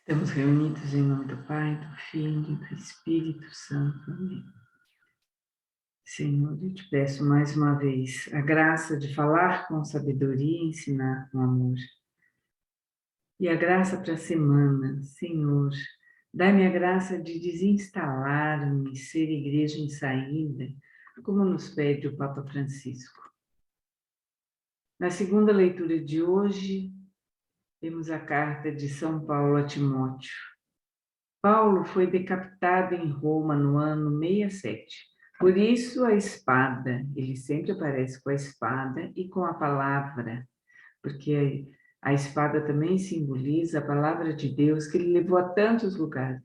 Estamos reunidos em nome do Pai, do Filho e do Espírito Santo. Amém. Senhor, eu te peço mais uma vez a graça de falar com sabedoria e ensinar com amor. E a graça para a semana, Senhor, dai-me a graça de desinstalar-me, ser igreja em saída, como nos pede o Papa Francisco. Na segunda leitura de hoje, temos a carta de São Paulo a Timóteo. Paulo foi decapitado em Roma no ano 67. Por isso a espada, ele sempre aparece com a espada e com a palavra, porque a espada também simboliza a palavra de Deus que ele levou a tantos lugares.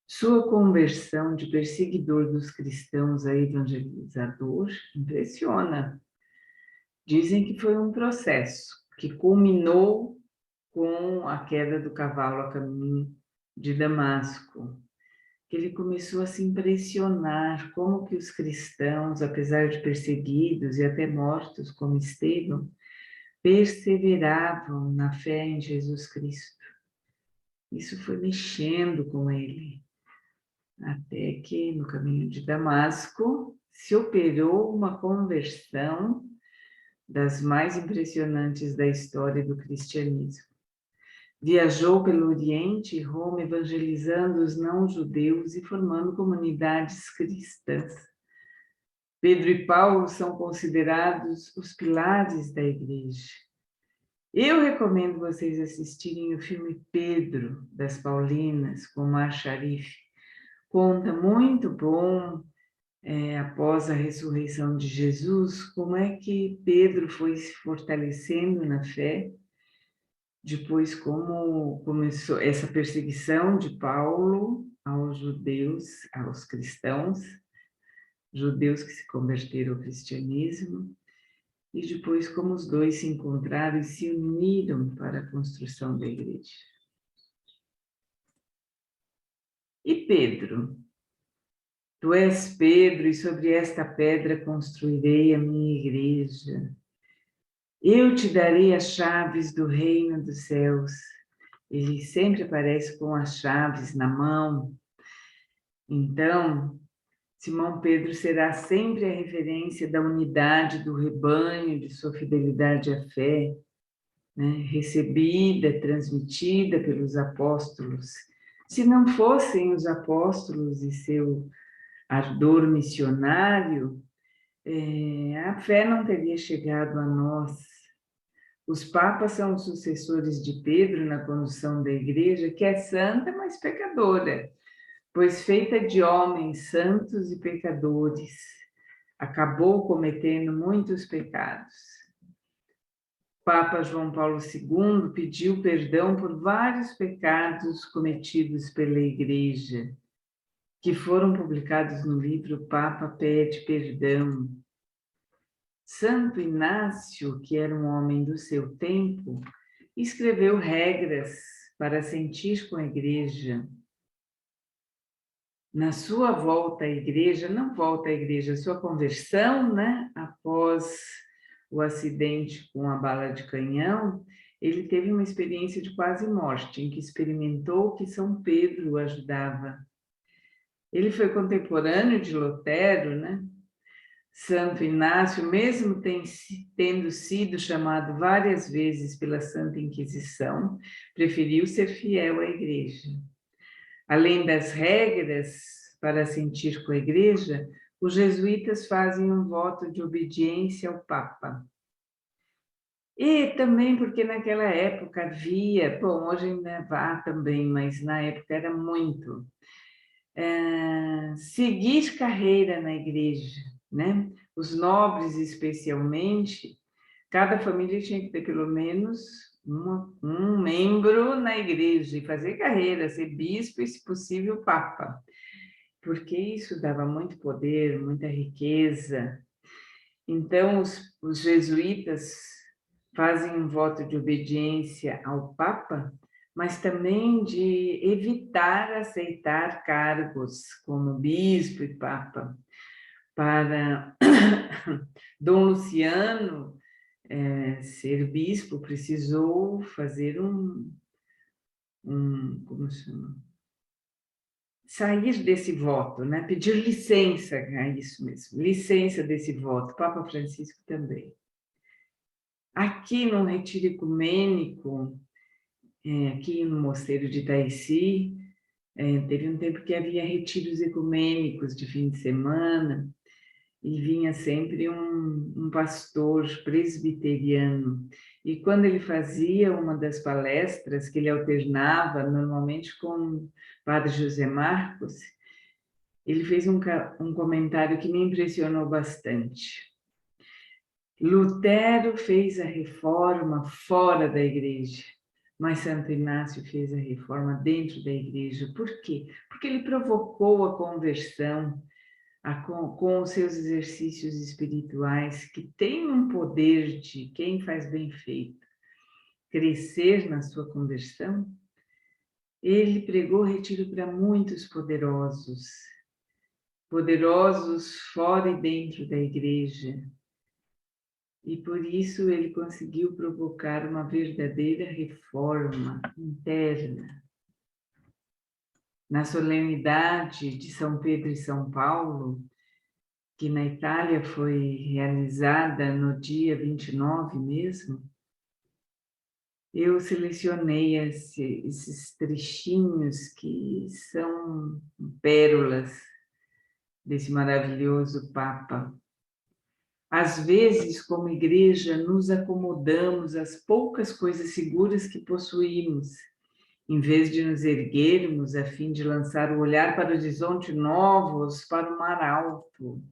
Sua conversão de perseguidor dos cristãos a evangelizador impressiona. Dizem que foi um processo que culminou com a queda do cavalo a caminho de Damasco, que ele começou a se impressionar como que os cristãos, apesar de perseguidos e até mortos como Estevão, perseveravam na fé em Jesus Cristo. Isso foi mexendo com ele, até que no caminho de Damasco se operou uma conversão das mais impressionantes da história do cristianismo. Viajou pelo Oriente e Roma evangelizando os não-judeus e formando comunidades cristãs. Pedro e Paulo são considerados os pilares da igreja. Eu recomendo vocês assistirem o filme Pedro, das Paulinas, com Omar Sharif. Conta muito bom, após a ressurreição de Jesus, como é que Pedro foi se fortalecendo na fé. Depois, como começou essa perseguição de Paulo aos judeus, aos cristãos, judeus que se converteram ao cristianismo, e depois como os dois se encontraram e se uniram para a construção da igreja. E Pedro? Tu és Pedro, e sobre esta pedra construirei a minha igreja. Eu te darei as chaves do reino dos céus. Ele sempre aparece com as chaves na mão. Então, Simão Pedro será sempre a referência da unidade do rebanho, de sua fidelidade à fé, né? Recebida, transmitida pelos apóstolos. Se não fossem os apóstolos e seu ardor missionário, a fé não teria chegado a nós. Os papas são os sucessores de Pedro na condução da igreja, que é santa, mas pecadora, pois feita de homens santos e pecadores, acabou cometendo muitos pecados. Papa João Paulo II pediu perdão por vários pecados cometidos pela igreja, que foram publicados no livro Papa Pede Perdão. Santo Inácio, que era um homem do seu tempo, escreveu regras para sentir com a igreja. Na sua volta à igreja, não volta à igreja, sua conversão, né? Após o acidente com a bala de canhão, ele teve uma experiência de quase morte, em que experimentou que São Pedro o ajudava. Ele foi contemporâneo de Lutero, né? Santo Inácio, mesmo tendo sido chamado várias vezes pela Santa Inquisição, preferiu ser fiel à igreja. Além das regras para sentir com a igreja, os jesuítas fazem um voto de obediência ao Papa. E também porque naquela época havia, bom, hoje ainda há também, mas na época era muito, seguir carreira na igreja, né? Os nobres, especialmente, cada família tinha que ter pelo menos um membro na igreja e fazer carreira, ser bispo e, se possível, papa, porque isso dava muito poder, muita riqueza. Então, os jesuítas fazem um voto de obediência ao papa, mas também de evitar aceitar cargos como bispo e papa. Para Dom Luciano ser bispo, precisou fazer como chama? Sair desse voto, né? Pedir licença, é isso mesmo, licença desse voto, Papa Francisco também. Aqui no Retiro Ecumênico, aqui no Mosteiro de Itaici, teve um tempo que havia retiros ecumênicos de fim de semana, e vinha sempre um pastor presbiteriano. E quando ele fazia uma das palestras, que ele alternava normalmente com o Padre José Marcos, ele fez um comentário que me impressionou bastante. Lutero fez a reforma fora da igreja, mas Santo Inácio fez a reforma dentro da igreja. Por quê? Porque ele provocou a conversão com os seus exercícios espirituais, que têm um poder de, quem faz bem feito, crescer na sua conversão. Ele pregou retiro para muitos poderosos, poderosos fora e dentro da igreja. E por isso ele conseguiu provocar uma verdadeira reforma interna. Na solenidade de São Pedro e São Paulo, que na Itália foi realizada no dia 29 mesmo, eu selecionei esses trechinhos que são pérolas desse maravilhoso Papa. Às vezes, como igreja, nos acomodamos às poucas coisas seguras que possuímos, em vez de nos erguermos a fim de lançar o olhar para horizontes novos, para o mar alto.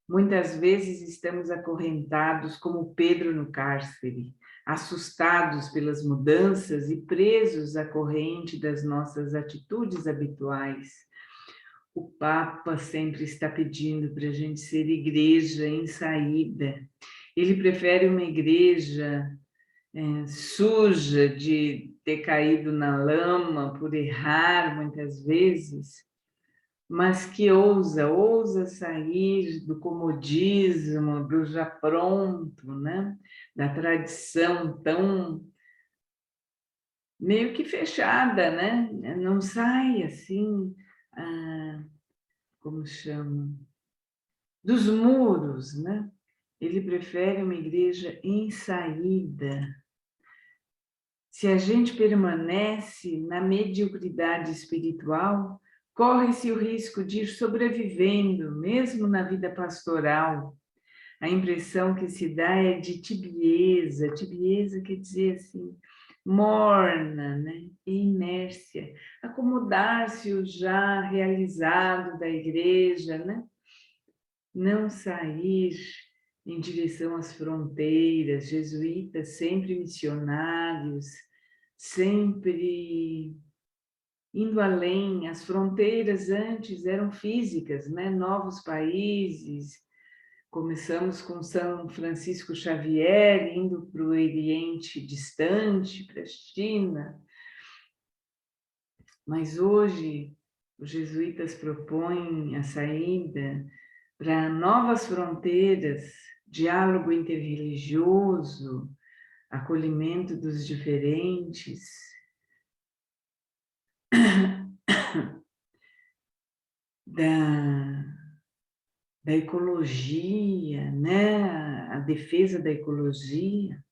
Muitas vezes estamos acorrentados como Pedro no cárcere, assustados pelas mudanças e presos à corrente das nossas atitudes habituais. O Papa sempre está pedindo para a gente ser igreja em saída. Ele prefere uma igreja suja de ter caído na lama por errar muitas vezes, mas que ousa sair do comodismo, do já pronto, né? Da tradição tão meio que fechada, né? Não sai assim, como chama? Dos muros, né? Ele prefere uma igreja em saída. Se a gente permanece na mediocridade espiritual, corre-se o risco de ir sobrevivendo, mesmo na vida pastoral. A impressão que se dá é de tibieza. Tibieza quer dizer assim, morna, né? E inércia. Acomodar-se o já realizado da igreja, né? Não sair em direção às fronteiras, jesuítas, sempre missionários, sempre indo além. As fronteiras antes eram físicas, né? Novos países. Começamos com São Francisco Xavier, indo para o Oriente distante, para a China. Mas hoje, os jesuítas propõem a saída para novas fronteiras, diálogo interreligioso, acolhimento dos diferentes, da ecologia, né? A defesa da ecologia,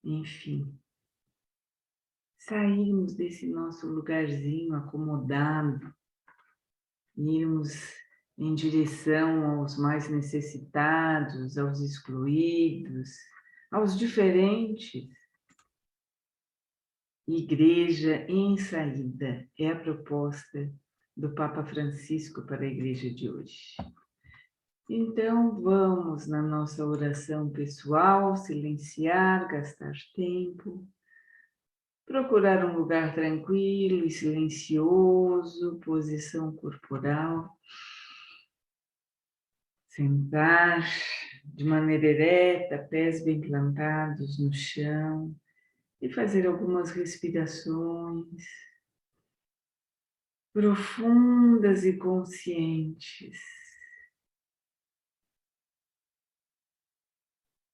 enfim. Sairmos desse nosso lugarzinho acomodado, irmos em direção aos mais necessitados, aos excluídos, aos diferentes. Igreja em saída é a proposta do Papa Francisco para a igreja de hoje. Então, vamos na nossa oração pessoal, silenciar, gastar tempo, procurar um lugar tranquilo e silencioso, posição corporal, sentar de maneira ereta, pés bem plantados no chão e fazer algumas respirações profundas e conscientes.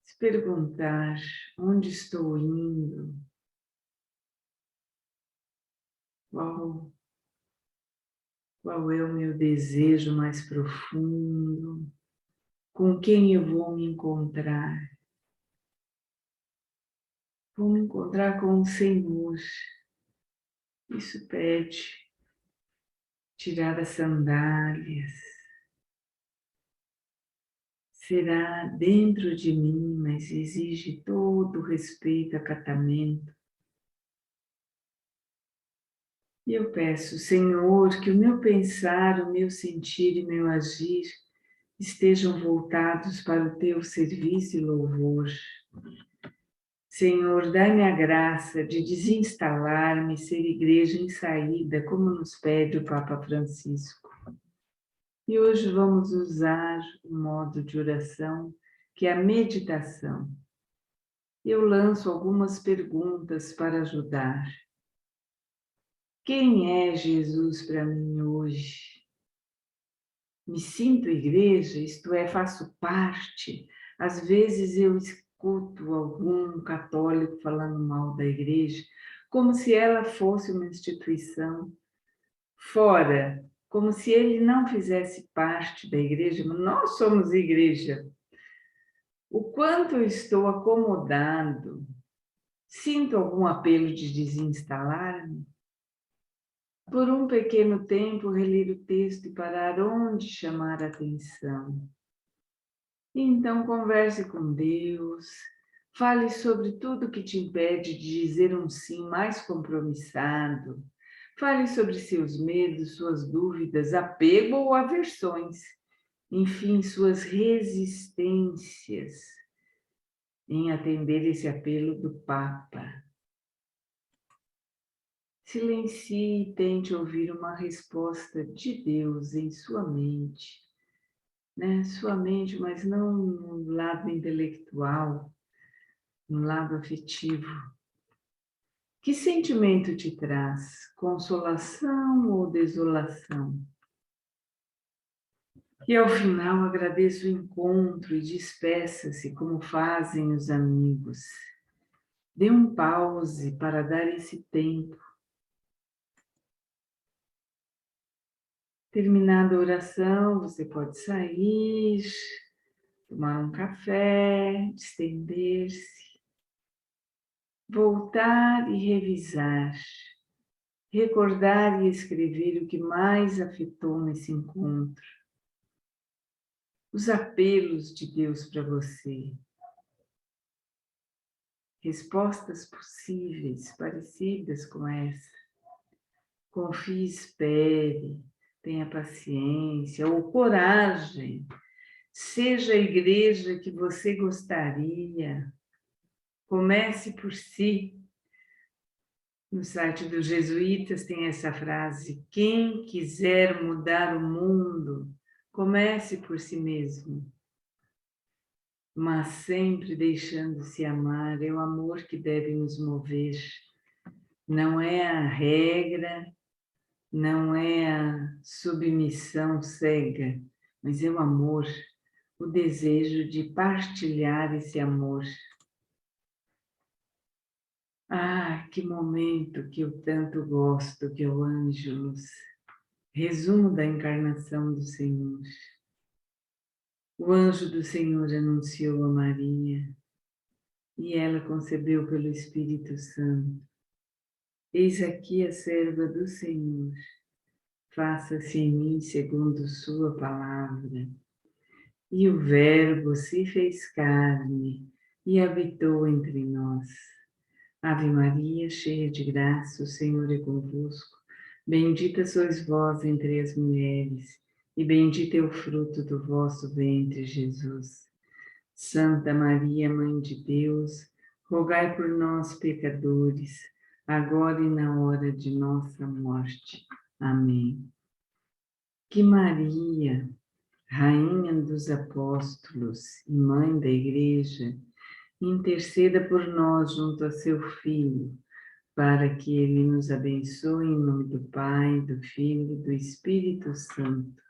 Se perguntar onde estou indo, Qual é o meu desejo mais profundo? Com quem eu vou me encontrar? Vou me encontrar com o Senhor. Isso pede tirar as sandálias. Será dentro de mim, mas exige todo o respeito, acatamento. E eu peço, Senhor, que o meu pensar, o meu sentir e meu agir estejam voltados para o teu serviço e louvor. Senhor, dai-me a graça de desinstalar-me, ser igreja em saída, como nos pede o Papa Francisco. E hoje vamos usar o modo de oração, que é a meditação. Eu lanço algumas perguntas para ajudar. Quem é Jesus para mim hoje? Me sinto igreja, isto é, faço parte. Às vezes eu escuto algum católico falando mal da igreja, como se ela fosse uma instituição fora, como se ele não fizesse parte da igreja, mas nós somos igreja. O quanto eu estou acomodado, sinto algum apelo de desinstalar-me? Por um pequeno tempo, reler o texto e parar onde chamar a atenção. E então converse com Deus, fale sobre tudo que te impede de dizer um sim mais compromissado. Fale sobre seus medos, suas dúvidas, apego ou aversões. Enfim, suas resistências em atender esse apelo do Papa. Silencie e tente ouvir uma resposta de Deus em sua mente, né? Sua mente, mas não no lado intelectual, no lado afetivo. Que sentimento te traz? Consolação ou desolação? E ao final agradeça o encontro e despeça-se como fazem os amigos. Dê um pause para dar esse tempo. Terminada a oração, você pode sair, tomar um café, distender-se, voltar e revisar, recordar e escrever o que mais afetou nesse encontro, os apelos de Deus para você, respostas possíveis, parecidas com essa. Confie, espere, tenha paciência ou coragem. Seja a igreja que você gostaria. Comece por si. No site dos jesuítas tem essa frase: quem quiser mudar o mundo, comece por si mesmo. Mas sempre deixando-se amar, é o amor que deve nos mover. Não é a regra, não é a submissão cega, mas é o amor, o desejo de partilhar esse amor. Ah, que momento que eu tanto gosto, que é o Ângelus, resumo da encarnação do Senhor. O anjo do Senhor anunciou a Maria e ela concebeu pelo Espírito Santo. Eis aqui a serva do Senhor, faça-se em mim segundo sua palavra. E o Verbo se fez carne e habitou entre nós. Ave Maria, cheia de graça, o Senhor é convosco. Bendita sois vós entre as mulheres, e bendito é o fruto do vosso ventre, Jesus. Santa Maria, Mãe de Deus, rogai por nós, pecadores, agora e na hora de nossa morte. Amém. Que Maria, Rainha dos Apóstolos e Mãe da Igreja, interceda por nós junto a seu Filho, para que ele nos abençoe em nome do Pai, do Filho e do Espírito Santo.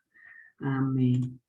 Amém.